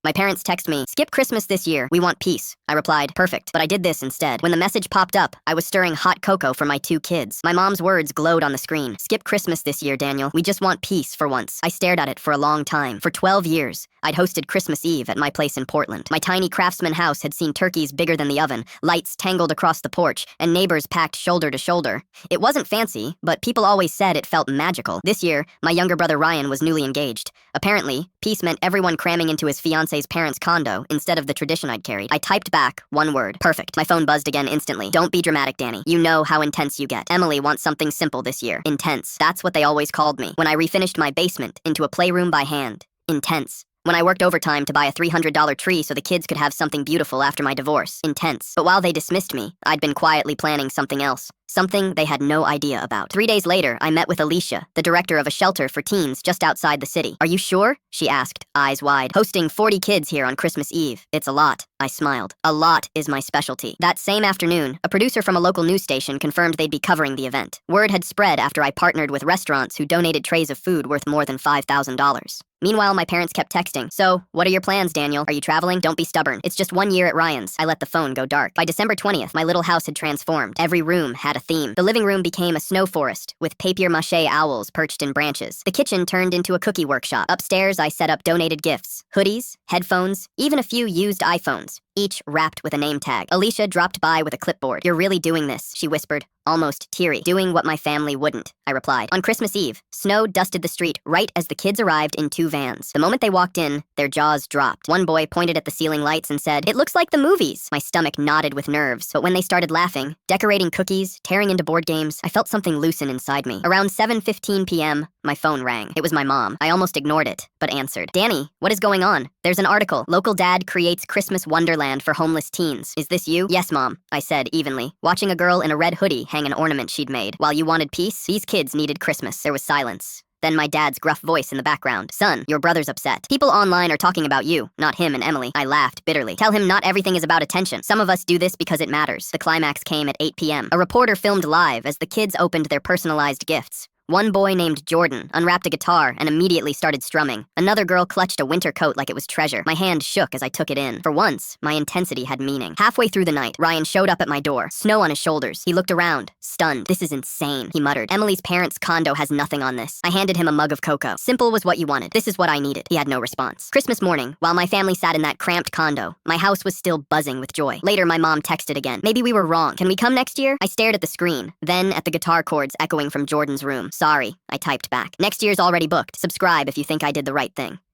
My parents text me, "Skip Christmas this year. We want peace." I replied, "Perfect," but I did this instead. When the message popped up, I was stirring hot cocoa for my 2 kids. My mom's words glowed on the screen. "Skip Christmas this year, Daniel. We just want peace for once." I stared at it for a long time. For 12 years, I'd hosted Christmas Eve at my place in Portland. My tiny craftsman house had seen turkeys bigger than the oven, lights tangled across the porch, and neighbors packed shoulder to shoulder. It wasn't fancy, but people always said it felt magical. This year, my younger brother Ryan was newly engaged. Apparently, peace meant everyone cramming into his fiance's parents' condo instead of the tradition I'd carried. I typed back one word: perfect. My phone buzzed again instantly. "Don't be dramatic, Danny. You know how intense you get. Emily wants something simple this year. Intense. That's what they always called me. When I refinished my basement into a playroom by hand. Intense. When I worked overtime to buy a $300 tree so the kids could have something beautiful after my divorce. Intense. But while they dismissed me, I'd been quietly planning something else. Something they had no idea about. 3 days later, I met with Alicia, the director of a shelter for teens just outside the city. "Are you sure?" she asked, eyes wide. "Hosting 40 kids here on Christmas Eve. It's a lot." I smiled. A lot is my specialty. That same afternoon, a producer from a local news station confirmed they'd be covering the event. Word had spread after I partnered with restaurants who donated trays of food worth more than $5,000. Meanwhile, my parents kept texting. "So, what are your plans, Daniel? Are you traveling? Don't be stubborn. It's just 1 year at Ryan's." I let the phone go dark. By December 20th, my little house had transformed. Every room had a theme. The living room became a snow forest, with papier-mâché owls perched in branches. The kitchen turned into a cookie workshop. Upstairs, I set up donated gifts. Hoodies, headphones, even a few used iPhones, each wrapped with a name tag. Alicia dropped by with a clipboard. "You're really doing this," she whispered, almost teary. "Doing what my family wouldn't," I replied. On Christmas Eve, snow dusted the street right as the kids arrived in 2 vans. The moment they walked in, their jaws dropped. One boy pointed at the ceiling lights and said, "It looks like the movies." My stomach knotted with nerves, but when they started laughing, decorating cookies, tearing into board games, I felt something loosen inside me. Around 7:15 p.m., my phone rang. It was my mom. I almost ignored it, but answered. "Danny, what is going on?" "There's an article. Local dad creates Christmas wonderland for homeless teens. Is this you?" "Yes, Mom," I said evenly, watching a girl in a red hoodie hang an ornament she'd made. "While you wanted peace, these kids needed Christmas." There was silence. Then my dad's gruff voice in the background. "Son, your brother's upset. People online are talking about you, not him and Emily." I laughed bitterly. "Tell him not everything is about attention. Some of us do this because it matters." The climax came at 8 p.m. A reporter filmed live as the kids opened their personalized gifts. One boy named Jordan unwrapped a guitar and immediately started strumming. Another girl clutched a winter coat like it was treasure. My hand shook as I took it in. For once, my intensity had meaning. Halfway through the night, Ryan showed up at my door, snow on his shoulders. He looked around, stunned. "This is insane," he muttered. "Emily's parents' condo has nothing on this." I handed him a mug of cocoa. "Simple was what you wanted. This is what I needed." He had no response. Christmas morning, while my family sat in that cramped condo, my house was still buzzing with joy. Later, my mom texted again. "Maybe we were wrong. Can we come next year?" I stared at the screen, then at the guitar chords echoing from Jordan's room. "Sorry," I typed back. "Next year's already booked. Subscribe if you think I did the right thing."